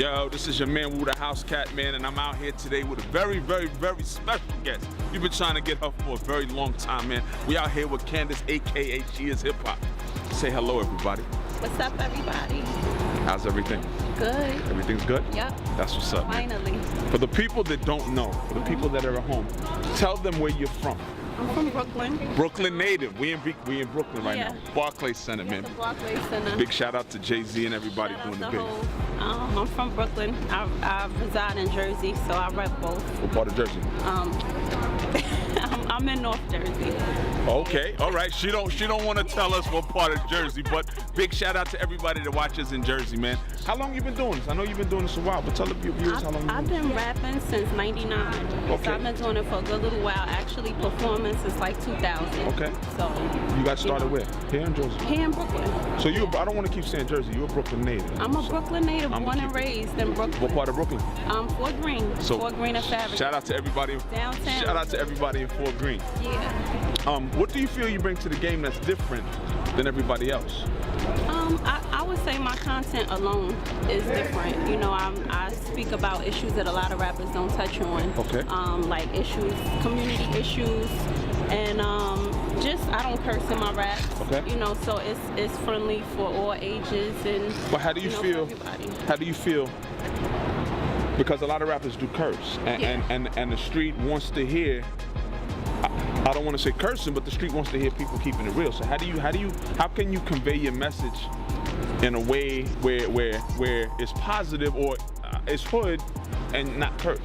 Yo, this is your man WoothehouseCat, man, and I'm out here today with a very, very, very special guest. We've been trying to get her for a very long time, man. We out here with Candice, aka SheIsHipHop. Say hello, everybody. What's up, everybody? How's everything? Good. Everything's good? Yep. That's what's up, Finally. man. For the people that don't know, for the people that are at home, tell them where you're from. I'm from Brooklyn. Brooklyn native. We in Brooklyn right now. Barclays Center, man. The Barclays Center. Big shout out to Jay-Z and everybody Shout doing the out big. I'm from Brooklyn. I reside in Jersey, so I rep both. What part of Jersey? I'm in North Jersey. Okay, all right. She don't want to tell us what part of Jersey, but big shout out to everybody that watches in Jersey, man. How long you been doing this? I know you've been doing this a while, but tell the viewers how long I've been rapping since '99. Okay. So I've been doing it for a good little while. Actually, performing since like 2000. Okay. So you got started where? Here in Jersey? Here in Brooklyn. So I don't want to keep saying Jersey. You're a Brooklyn native. I'm a Brooklyn native, born and raised in Brooklyn. What part of Brooklyn? Fort Greene. So, Fort Greene and Fabric. Shout out to everybody. Downtown. Shout out to everybody in Fort Greene. Yeah. What do you feel you bring to the game that's different than everybody else? I would say my content alone is different. You know, I speak about issues that a lot of rappers don't touch on. Okay. Like issues, community issues, and just I don't curse in my raps. Okay. You know, so it's friendly for all ages and. But how do you feel? How do you feel? Because a lot of rappers do curse, and the street wants to hear. I don't want to say cursing, but the street wants to hear people keeping it real. So how can you convey your message in a way where it's positive or it's hood and not curse?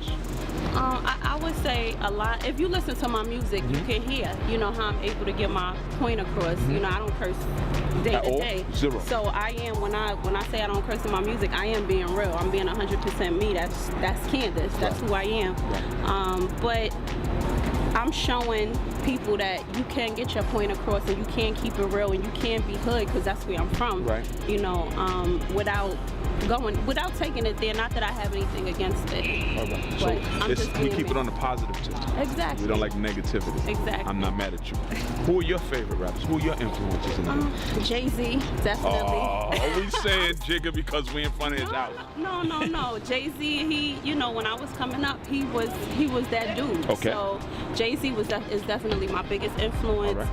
I would say a lot. If you listen to my music, you can hear, you know, how I'm able to get my point across. You know, I don't curse day to day. Zero. So I am when I say I don't curse in my music, I am being real. I'm being 100% me. That's Candice. That's who I am. Right. But I'm showing people that you can get your point across and you can keep it real and you can be hood because that's where I'm from. Right. You know, without taking it there. Not that I have anything against it. All right. But So we keep it on the positive tip. Exactly. We don't like negativity. Exactly. I'm not mad at you. Who are your favorite rappers? Who are your influences in the game? Jay-Z, definitely. Are we saying Jigga because we in front of his house? No. Jay-Z, he, you know, when I was coming up, he was that dude. Okay. So Jay-Z is definitely my biggest influence. Right.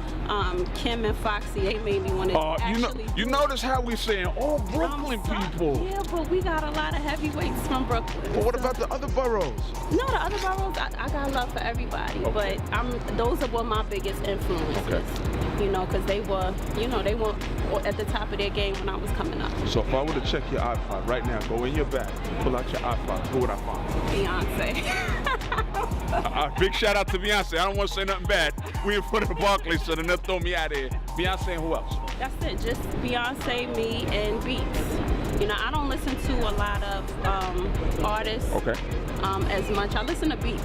Kim and Foxy, they made me want to actually. You notice how we saying all Brooklyn people? Yeah, but we got a lot of heavyweights from Brooklyn. Well, what about the other boroughs? No, the other boroughs, I got love for everybody. Okay. But those were my biggest influences. Okay. You know, because they were at the top of their game when I was coming up. So if I were to check your iPod right now, go in your bag, pull out your iPod, who would I find? Beyonce. Big shout out to Beyonce. I don't want to say nothing bad. We in front of the Barclays, so they'll throw me out of here. Beyonce and who else? That's it, just Beyonce, me, and beats. You know, I don't listen to a lot of artists as much. I listen to beats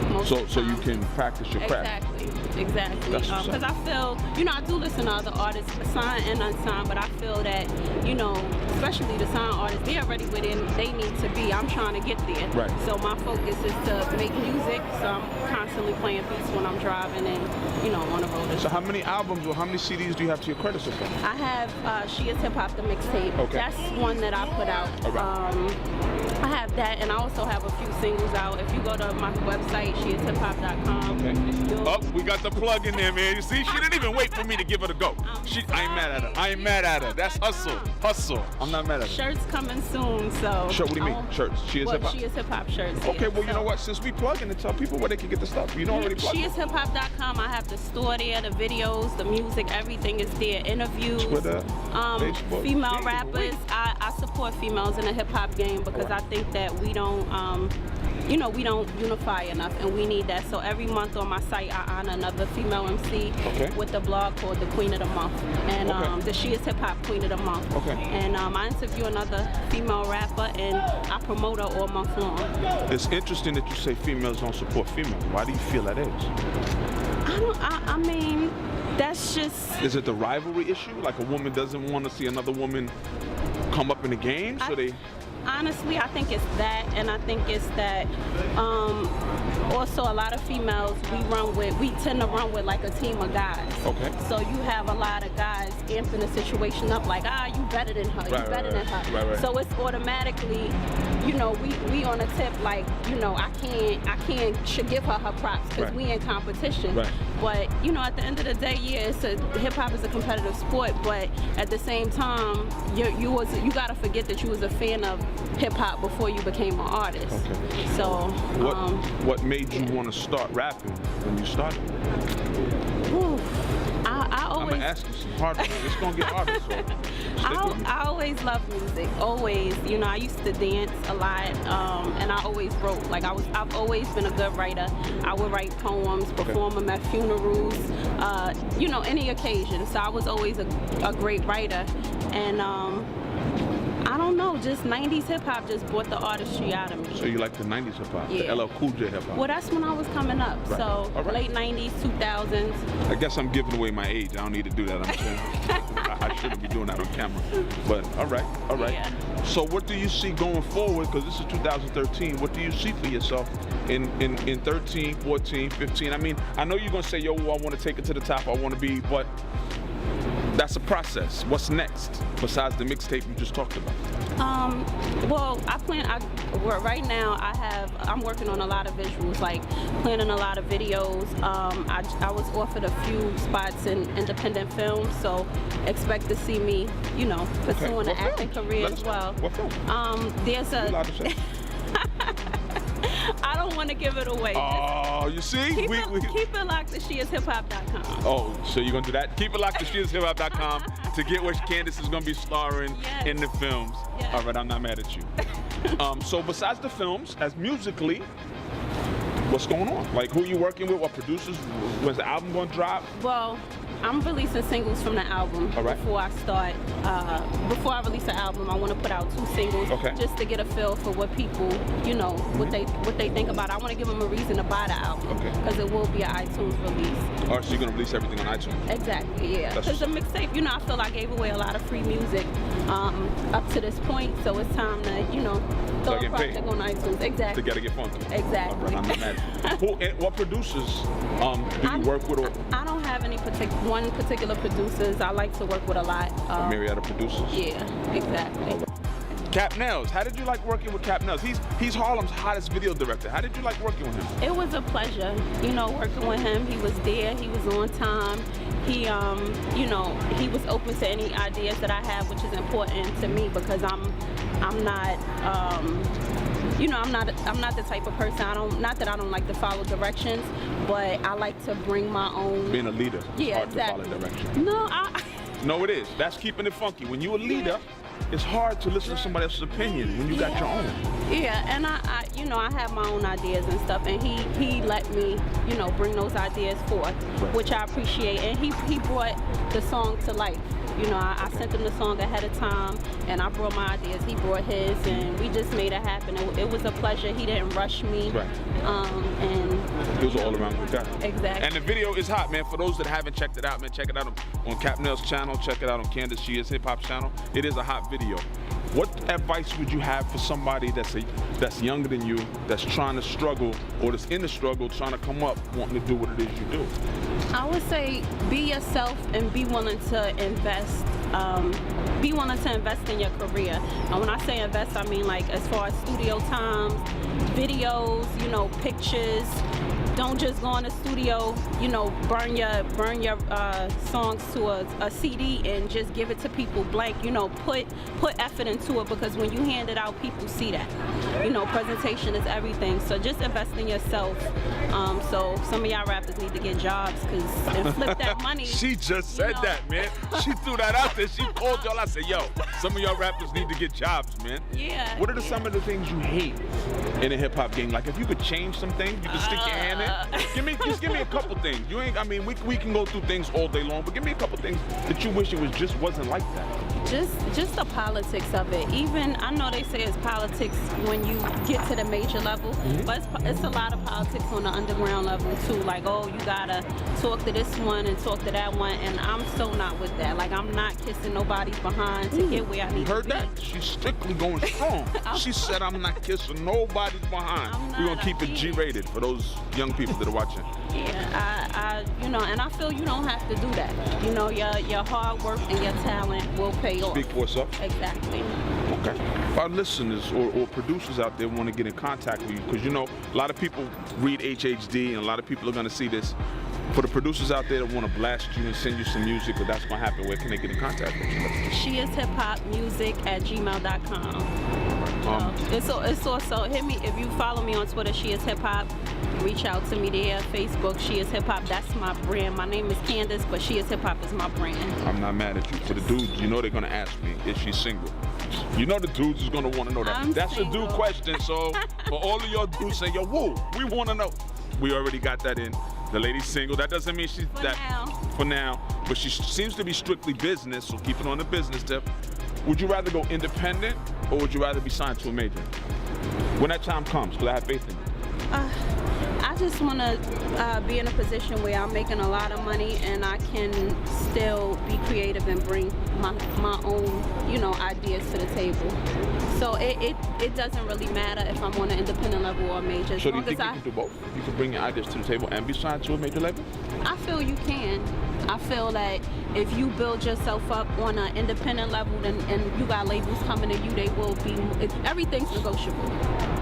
most of the So time. you can practice your craft. Exactly. Because I feel, you know, I do listen to other artists, signed and unsigned, but I feel that, you know, especially the signed artists, they're already where they need to be. I'm trying to get there. Right. So my focus is to make music, so I'm constantly playing beats when I'm driving and, you know, on the road. So how many albums or how many CDs do you have to your credit so far? I have SheIsHipHop, the mixtape. Okay. That's one that I put out. All right. I have that, and I also have a few singles out. If you go to my website, SheIsHipHop.com. Okay. We got the plug in there, man. You see, she didn't even wait for me to give her the go. I ain't mad at her. I ain't mad at her. That's hustle. I'm not mad at her. Shirts coming soon, so. What do you mean? Shirts? SheIsHipHop? SheIsHipHop shirts. Okay, well, you know what? Since we plugging it, tell people where they can get the stuff. You don't already plug it. SheIsHipHop.com. I have the store there, the videos, the music, everything is there. Interviews. Twitter, Facebook. Female rappers. I support females in the hip hop game because I think that we don't, you know, we don't unify enough, and we need that. So every month on my site, I honor another female MC with a blog called the Queen of the Month, and the SheIsHipHop Queen of the Month. Okay. And I interview another female rapper, and I promote her all month long. It's interesting that you say females don't support females. Why do you feel that is? I mean, that's just. Is it the rivalry issue? Like a woman doesn't want to see another woman come up in the game, so they. Honestly, I think it's that, and I think it's that also a lot of females we tend to run with like a team of guys. Okay. So you have a lot of guys amping the situation up like, you better than her, you better than her. Right. So it's automatically you know, we on a tip like, you know, I should give her props because we in competition. Right. But you know, at the end of the day, yeah, hip hop is a competitive sport. But at the same time, you gotta forget that you was a fan of hip hop before you became an artist. Okay. So what made you want to start rapping when you started? I'm gonna ask you some hard ones. It's gonna get harder. So I always loved music. Always, you know, I used to dance a lot, and I always wrote. Like I've always been a good writer. I would write poems, perform them at funerals, you know, any occasion. So I was always a great writer, and I don't know, just 90s hip hop just brought the artistry out of me. So you like the 90s hip hop, yeah. the LL Cool J hip hop? Well, that's when I was coming up. Right. So late 90s, 2000s. I guess I'm giving away my age. I don't need to do that. I'm saying I shouldn't be doing that on camera. But all right. Yeah. So what do you see going forward? Because this is 2013. What do you see for yourself in 13, 14, 15? I mean, I know you're gonna say, yo, I want to take it to the top. I want to be, but that's a process. What's next besides the mixtape you just talked about? Well, right now I'm working on a lot of visuals, like planning a lot of videos. I was offered a few spots in independent films, so expect to see me, you know, pursuing an acting career as well. What film? There's a. I don't want to give it away. Oh, you see? Keep it locked to SheIsHipHop.com. Oh, so you're going to do that? Keep it locked to SheIsHipHop.com to get where Candice is going to be starring in the films. Yes. All right, I'm not mad at you. So besides the films, as musically, what's going on? Like, who are you working with? What producers? When's the album going to drop? Well, I'm releasing singles from the album before I start. Before I release the album, I want to put out 2 singles just to get a feel for what people, you know, what they think about it. I want to give them a reason to buy the album because it will be an iTunes release. All right, so you're going to release everything on iTunes? Exactly, yeah. Because the mixtape, you know, I feel I gave away a lot of free music up to this point, so it's time to, you know, throw a project on iTunes. Exactly. To get funky. Exactly. All right, I'm not mad. What producers do you work with? I don't have any one particular producers. I like to work with a lot. A myriad of producers? Yeah, exactly. Cap Nels, how did you like working with Cap Nels? He's Harlem's hottest video director. How did you like working with him? It was a pleasure, you know, working with him. He was there, he was on time. He, you know, he was open to any ideas that I have, which is important to me because I'm not, you know, I'm not the type of person. Not that I don't like to follow directions, but I like to bring my own. Being a leader, it's hard to follow directions. No, it is. That's keeping it funky. When you're a leader, it's hard to listen to somebody else's opinion when you got your own. Yeah, and I you know, I have my own ideas and stuff, and he let me, you know, bring those ideas forth, which I appreciate. And he brought the song to life. You know, I sent him the song ahead of time, and I brought my ideas. He brought his, and we just made it happen. It was a pleasure. He didn't rush me. Right. And it was all around good guy. Exactly. And the video is hot, man. For those that haven't checked it out, man, check it out on Cap Nels' channel. Check it out on Candice, SheIsHipHop channel. It is a hot video. What advice would you have for somebody that's younger than you, that's trying to struggle, or that's in the struggle, trying to come up, wanting to do what it is you do? I would say be yourself and be willing to invest. Be willing to invest in your career. And when I say invest, I mean like as far as studio times, videos, you know, pictures. Don't just go in the studio, you know, burn your songs to a CD and just give it to people blank. You know, put effort into it, because when you hand it out, people see that. You know, presentation is everything. So just invest in yourself. So some of y'all rappers need to get jobs and flip that money. She just said that, man. She threw that out there. She called y'all. I said, yo, some of y'all rappers need to get jobs, man. Yeah. What are some of the things you hate in a hip hop game? Like if you could change some things, you could stick your hand in. Just give me a couple things. You ain't. I mean, we can go through things all day long, but give me a couple things that you wish it wasn't like that. Just the politics of it. Even I know they say it's politics when you get to the major level, but it's a lot of politics on the underground level too. Like, oh, you gotta talk to this one and talk to that one, and I'm so not with that. Like, I'm not kissing nobody's behind to get where I need to be. You heard that? She's strictly going strong. She said, I'm not kissing nobody's behind. We're gonna keep it G-rated for those young people that are watching. Yeah, you know, and I feel you don't have to do that. You know, your hard work and your talent will pay pay off. Speak for itself. Exactly. Okay. If our listeners or producers out there want to get in contact with you, because you know a lot of people read HHD and a lot of people are going to see this. For the producers out there that want to blast you and send you some music, or that's going to happen, where can they get in contact with you? SheIsHipHopmusic@gmail.com. It's also, hit me, if you follow me on Twitter, SheIsHipHop, reach out to me there. Facebook, SheIsHipHop, that's my brand. My name is Candice, but SheIsHipHop is my brand. I'm not mad at you. For the dudes, you know they're going to ask me, is she single? You know the dudes is going to want to know that. That's single. A dude question, so for all of your dudes saying, yo, woo, we want to know. We already got that in. The lady's single. That doesn't mean she's for now, but she seems to be strictly business, so keep it on the business tip. Would you rather go independent, or would you rather be signed to a major? When that time comes, because I have faith in you. I just want to be in a position where I'm making a lot of money and I can still be creative and bring my own, ideas to the table. So it doesn't really matter if I'm on an independent level or major. So do you think you can do both? You can bring your ideas to the table and be signed to a major label? I feel you can. I feel that if you build yourself up on an independent level and you got labels coming to you, everything's negotiable.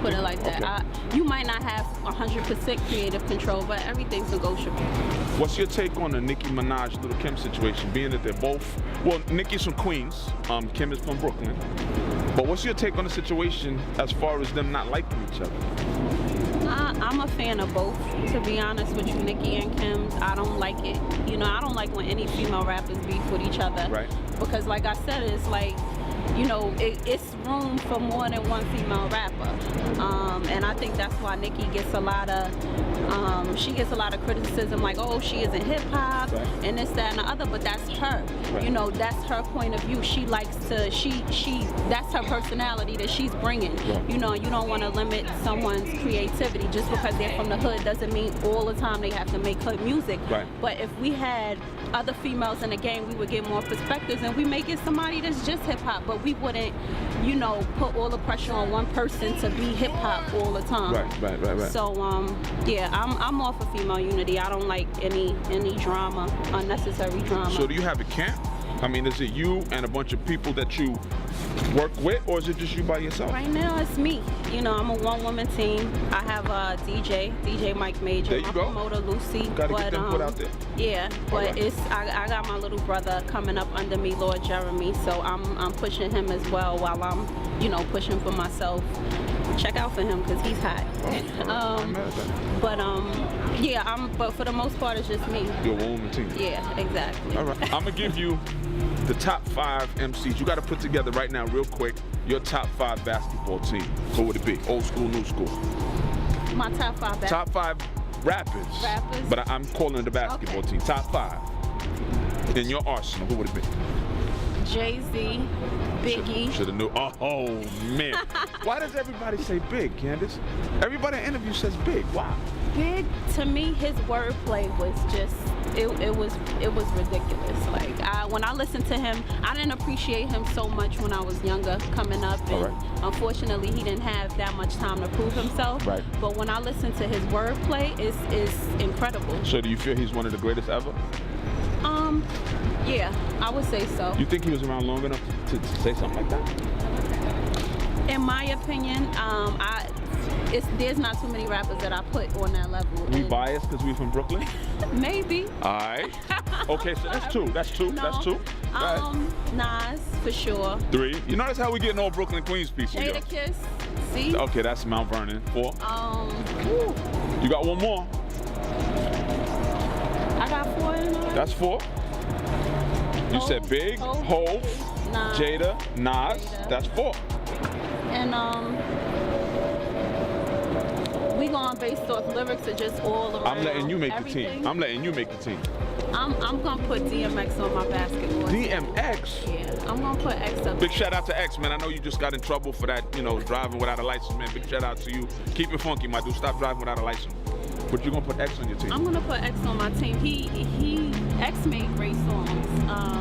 Put it like that. Okay. You might not have 100% creative control, but everything's negotiable. What's your take on the Nicki Minaj, Little Kim situation, being that they're both, well, Nicki's from Queens, Kim is from Brooklyn, but what's your take on the situation as far as them not liking each other? I'm a fan of both, to be honest with you, Nicki and Kim's. I don't like it. I don't like when any female rappers beef with each other. Right. Because like I said, it's like, it's room for more than one female rapper. And I think that's why Nicki gets a lot of, criticism, like, oh, she isn't hip hop, right, and this, that, and the other, but that's her. Right. That's her point of view. She likes to, that's her personality that she's bringing. Right. You don't want to limit someone's creativity. Just because they're from the hood doesn't mean all the time they have to make hood music. Right. But if we had other females in the game, we would get more perspectives, and we may get somebody that's just hip hop, but we wouldn't, put all the pressure on one person to be hip hop all the time. Right. So, I'm all for female unity. I don't like any drama, unnecessary drama. So do you have a camp? I mean, is it you and a bunch of people that you work with, or is it just you by yourself? Right now, it's me. I'm a one-woman team. I have a DJ Mike Major, there you my go. Promoter Lucy. Gotta get them put out there. Yeah, but right. I got my little brother coming up under me, Lord Jeremy. So I'm pushing him as well while I'm, pushing for myself. Check out for him because he's hot. But for the most part, it's just me. You're a woman team. Yeah, exactly. All right. I'm gonna give you the top 5 MCs. You got to put together right now, real quick, your top 5 basketball team. Who would it be? Old school, new school. My top 5. Top 5 rappers. But I'm calling it the basketball team. Top 5 in your arsenal. Who would it be? Jay-Z, Biggie. Should have knew. Oh man. Why does everybody say Big, Candice? Everybody in interview says Big. Why? Big, to me, his wordplay was just, it was ridiculous. Like, when I listened to him, I didn't appreciate him so much when I was younger, coming up, and unfortunately, he didn't have that much time to prove himself. Right. But when I listen to his wordplay, it's incredible. So do you feel he's one of the greatest ever? Yeah, I would say so. You think he was around long enough to say something like that? In my opinion, there's not too many rappers that I put on that level. We biased because we from Brooklyn? Maybe. All right. Okay, so that's 2. That's 2. No. That's 2. Nas, for sure. 3. You notice how we getting all Brooklyn Queens people, yo. Jadakiss. See? Okay, that's Mount Vernon. 4. You got one more. I got 4 in there. That's 4. You said Big, Hov, Jada, Nas. That's 4. And we going based off lyrics or just all around. I'm letting you make everything? the team. I'm gonna put DMX on my basketball. DMX? Yeah, I'm gonna put X up. Big shout out to X, man. I know you just got in trouble for that, driving without a license, man. Big shout out to you. Keep it funky, my dude. Stop driving without a license. But you're gonna put X on your team. I'm gonna put X on my team. X made great songs.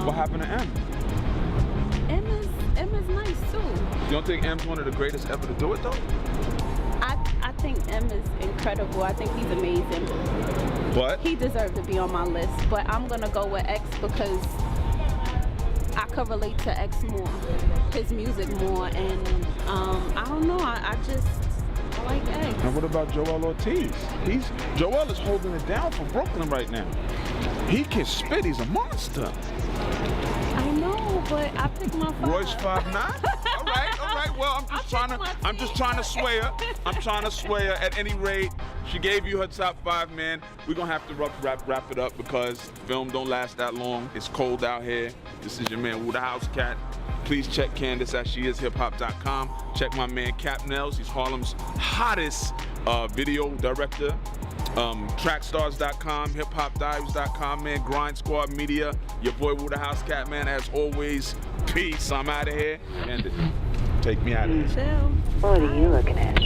What happened to M? M is nice too. You don't think M's one of the greatest ever to do it though? I think M is incredible. I think he's amazing. But he deserved to be on my list. But I'm gonna go with X because I could relate to X more, his music more, and I don't know. I like X. And what about Joel Ortiz? Joel is holding it down for Brooklyn right now. He can spit. He's a monster. I know, but I picked my 5. Royce 5'9". All right. Well, I'm just trying to sway her. I'm trying to sway her. At any rate, she gave you her top 5, man. We're gonna have to wrap it up because film don't last that long. It's cold out here. This is your man WoothehouseCat. Please check Candice at SheIsHipHop.com. Check my man Cap Nels. He's Harlem's hottest video director. Trakstarz.com, hiphopdiaries.com, man. Grind Squad Media. Your boy WoothehouseCat, man. As always, peace. I'm out of here. And take me out of here. Chill. What are you looking at?